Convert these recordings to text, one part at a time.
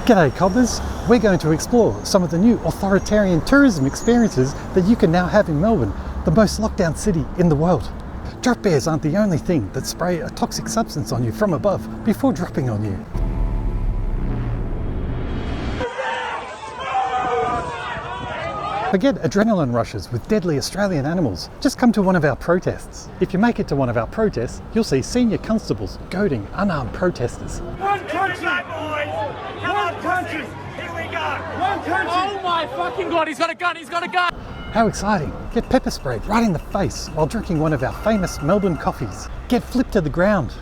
G'day cobbers, we're going to explore some of the new authoritarian tourism experiences that you can now have in Melbourne, the most locked down city in the world. Drop bears aren't the only thing that spray a toxic substance on you from above before dropping on you. Forget adrenaline rushes with deadly Australian animals. Just come to one of our protests. If you make it to one of our protests, you'll see senior constables goading unarmed protesters. One country! One country! Here we go! One country! Oh my fucking god, he's got a gun, he's got a gun! How exciting! Get pepper sprayed right in the face while drinking one of our famous Melbourne coffees. Get flipped to the ground.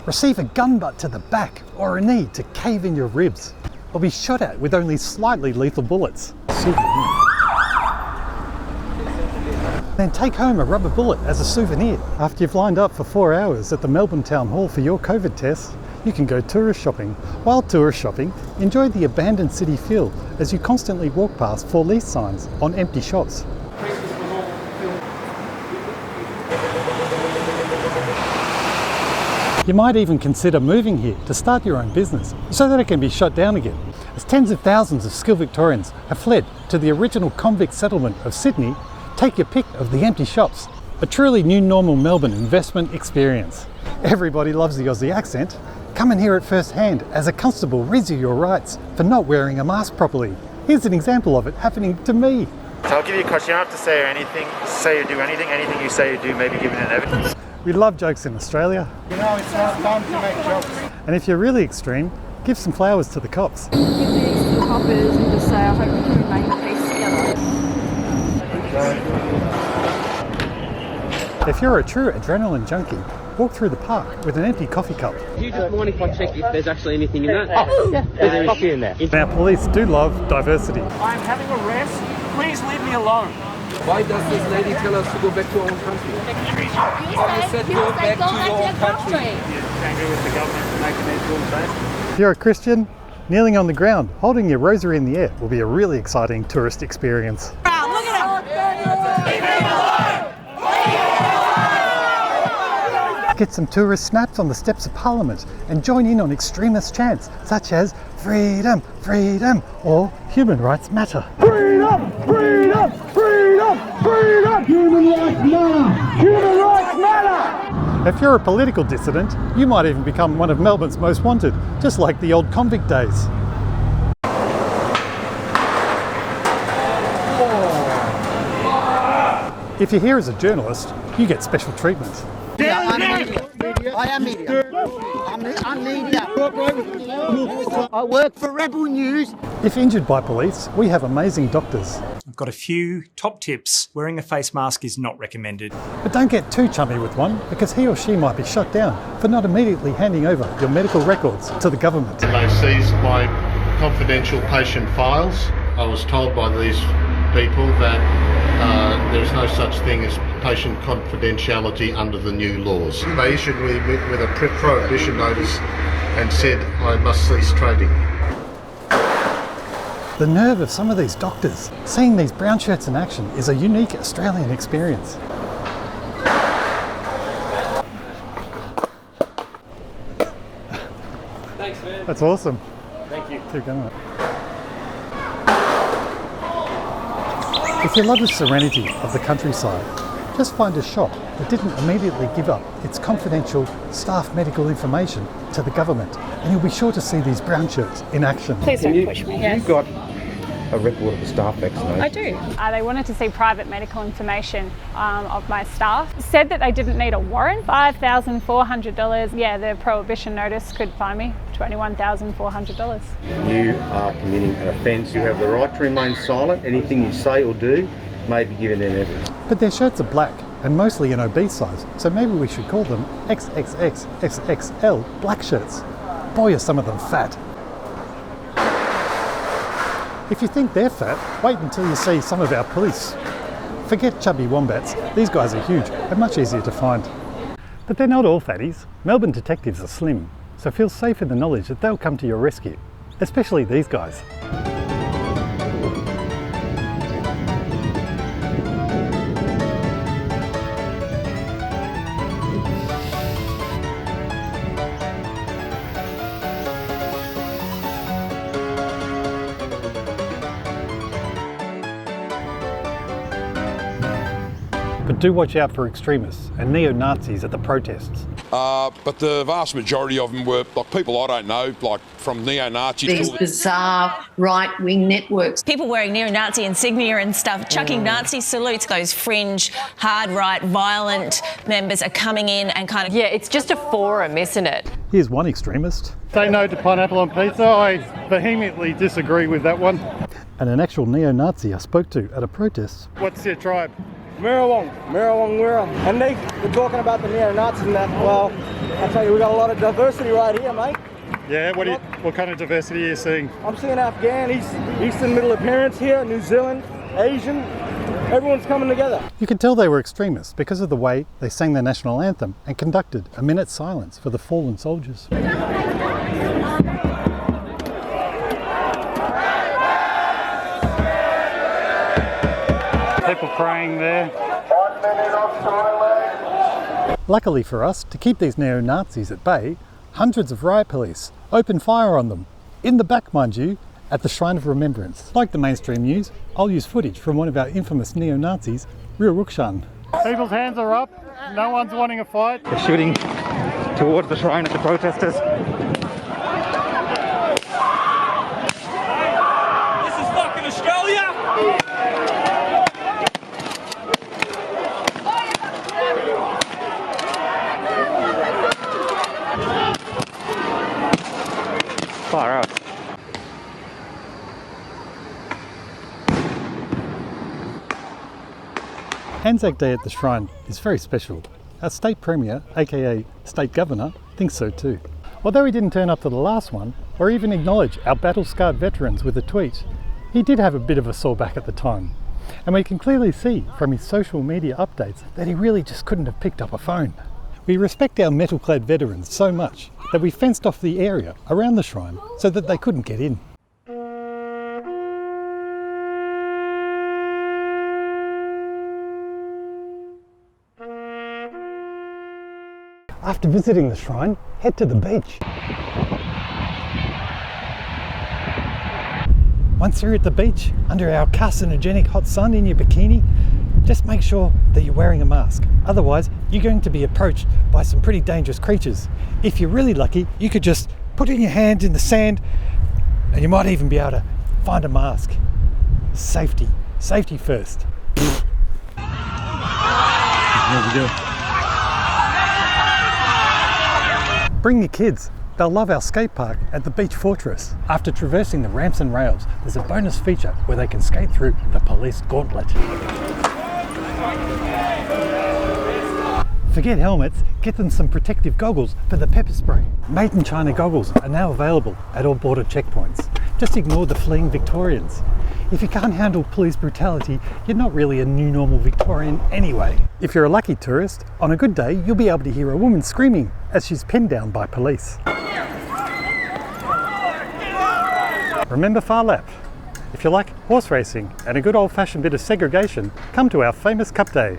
Receive a gun butt to the back or a knee to cave in your ribs. Or be shot at with only slightly lethal bullets. Then take home a rubber bullet as a souvenir. After you've lined up for 4 hours at the Melbourne Town Hall for your COVID test, you can go tourist shopping. While tourist shopping, enjoy the abandoned city feel as you constantly walk past for lease signs on empty shops. You might even consider moving here to start your own business so that it can be shut down again, as tens of thousands of skilled Victorians have fled to the original convict settlement of Sydney. Take your pick of the empty shops. A truly new normal Melbourne investment experience. Everybody loves the Aussie accent. Come and hear it firsthand as a constable reads you your rights for not wearing a mask properly. Here's an example of it happening to me. So I'll give you a question. You don't have to say or anything, say or do anything. Anything you say or do, maybe give it an evidence. We love jokes in Australia. You know, it's not time to make jokes. And if you're really extreme, give some flowers to the cops. Give these to the coppers and just say, I hope we can remain in peace together. If you're a true adrenaline junkie, walk through the park with an empty coffee cup. Do you just mind if I check if there's actually anything in that? Oh, yeah. There's coffee in there. Now, police do love diversity. I'm having a rest. Please leave me alone. Why does this lady tell us to go back to our own country? You said go back to your own country. Angry with the government for making these rules safe. If you're a Christian, kneeling on the ground, holding your rosary in the air will be a really exciting tourist experience. Get some tourist snaps on the steps of Parliament and join in on extremist chants such as freedom, freedom, or human rights matter. Freedom! Freedom! Freedom! Freedom! Human rights matter! Human rights matter! If you're a political dissident, you might even become one of Melbourne's most wanted, just like the old convict days. If you're here as a journalist, you get special treatment. I am media. I'm media. I work for Rebel News. If injured by police, we have amazing doctors. I've got a few top tips. Wearing a face mask is not recommended. But don't get too chummy with one, because he or she might be shut down for not immediately handing over your medical records to the government. They seized my confidential patient files. I was told by these people that there's no such thing as patient confidentiality under the new laws. They issued me with a prohibition notice and said I must cease trading. The nerve of some of these doctors. Seeing these brown shirts in action is a unique Australian experience. Thanks, man. That's awesome. Thank you. Keep going. If you love the serenity of the countryside, just find a shop that didn't immediately give up its confidential staff medical information to the government, and you'll be sure to see these brown shirts in action. Please don't push me. Yes. You've got a record of the staff vaccination. I do. They wanted to see private medical information of my staff. Said that they didn't need a warrant. $5,400. Yeah, the prohibition notice could fine me $21,400. You are committing an offence. You have the right to remain silent. Anything you say or do may be given in evidence. But their shirts are black and mostly an obese size, so maybe we should call them XXX XXL black shirts. Boy, are some of them fat. If you think they're fat, wait until you see some of our police. Forget chubby wombats, these guys are huge and much easier to find. But they're not all fatties. Melbourne detectives are slim, so feel safe in the knowledge that they'll come to your rescue, especially these guys. But do watch out for extremists and neo-Nazis at the protests. But the vast majority of them were like people I don't know, like from neo-Nazis. These bizarre right-wing networks. People wearing neo-Nazi insignia and stuff, chucking Nazi salutes. Those fringe, hard-right, violent members are coming in and kind of... Yeah, it's just a forum, isn't it? Here's one extremist. Say no to pineapple on pizza. I vehemently disagree with that one. And an actual neo-Nazi I spoke to at a protest. What's your tribe? Mirrawong. And they're talking about the neo-Nazis and that. Well, I tell you, we've got a lot of diversity right here, mate. Yeah, what kind of diversity are you seeing? I'm seeing Afghan, Eastern Middle appearance here, New Zealand, Asian. Everyone's coming together. You could tell they were extremists because of the way they sang their national anthem and conducted a minute's silence for the fallen soldiers. People praying there. 1 minute of silence. Luckily for us, to keep these neo-Nazis at bay, hundreds of riot police opened fire on them, in the back mind you, at the Shrine of Remembrance. Like the mainstream news, I'll use footage from one of our infamous neo-Nazis, Real Rukshan. People's hands are up, no one's wanting a fight. They're shooting towards the shrine of the protesters. This is fucking Australia! Far out. Anzac Day at the Shrine is very special. Our state premier, aka state governor, thinks so too. Although he didn't turn up to the last one, or even acknowledge our battle-scarred veterans with a tweet, he did have a bit of a sore back at the time. And we can clearly see from his social media updates that he really just couldn't have picked up a phone. We respect our metal-clad veterans so much that we fenced off the area around the shrine so that they couldn't get in. After visiting the shrine, head to the beach. Once you're at the beach, under our carcinogenic hot sun in your bikini, just make sure that you're wearing a mask. Otherwise, you're going to be approached by some pretty dangerous creatures. If you're really lucky, you could just put in your hand in the sand and you might even be able to find a mask. Safety. Safety first. There we go. Bring your kids. They'll love our skate park at the Beach Fortress. After traversing the ramps and rails, there's a bonus feature where they can skate through the police gauntlet. Forget helmets, get them some protective goggles for the pepper spray. Made in China goggles are now available at all border checkpoints. Just ignore the fleeing Victorians. If you can't handle police brutality, you're not really a new normal Victorian anyway. If you're a lucky tourist, on a good day you'll be able to hear a woman screaming as she's pinned down by police. Remember Far Lap? If you like horse racing and a good old-fashioned bit of segregation, come to our famous Cup Day.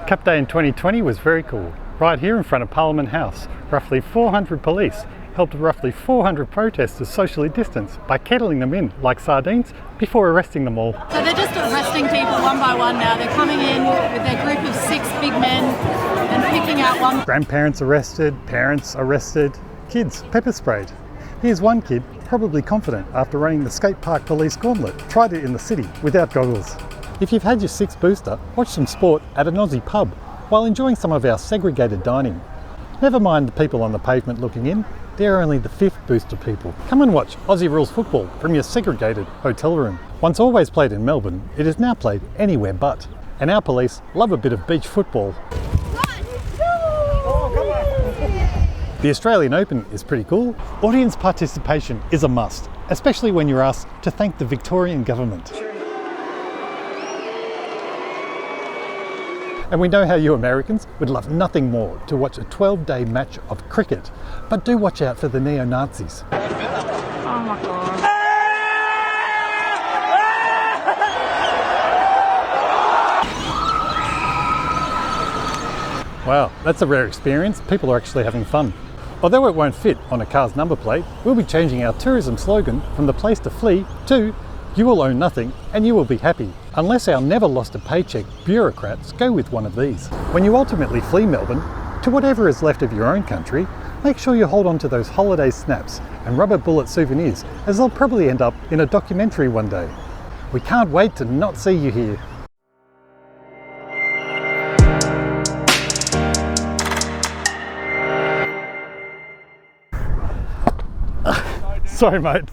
Cup Day in 2020 was very cool. Right here in front of Parliament House, roughly 400 police helped roughly 400 protesters socially distance by kettling them in like sardines before arresting them all. So they're just arresting people one by one now. They're coming in with their group of 6 big men and picking out one. Grandparents arrested, parents arrested, kids pepper sprayed. Here's one kid, probably confident after running the skate park police gauntlet, tried it in the city without goggles. If you've had your 6th booster, watch some sport at an Aussie pub while enjoying some of our segregated dining. Never mind the people on the pavement looking in, they're only the 5th booster people. Come and watch Aussie Rules football from your segregated hotel room. Once always played in Melbourne, it is now played anywhere but. And our police love a bit of beach football. The Australian Open is pretty cool. Audience participation is a must, especially when you're asked to thank the Victorian government. And we know how you Americans would love nothing more to watch a 12-day match of cricket, but do watch out for the neo-Nazis. Oh my god. Wow, that's a rare experience. People are actually having fun. Although it won't fit on a car's number plate, we'll be changing our tourism slogan from the place to flee to You will own nothing and you will be happy, unless our never lost a paycheck bureaucrats go with one of these. When you ultimately flee Melbourne, to whatever is left of your own country, make sure you hold on to those holiday snaps and rubber bullet souvenirs, as they'll probably end up in a documentary one day. We can't wait to not see you here. Sorry, mate.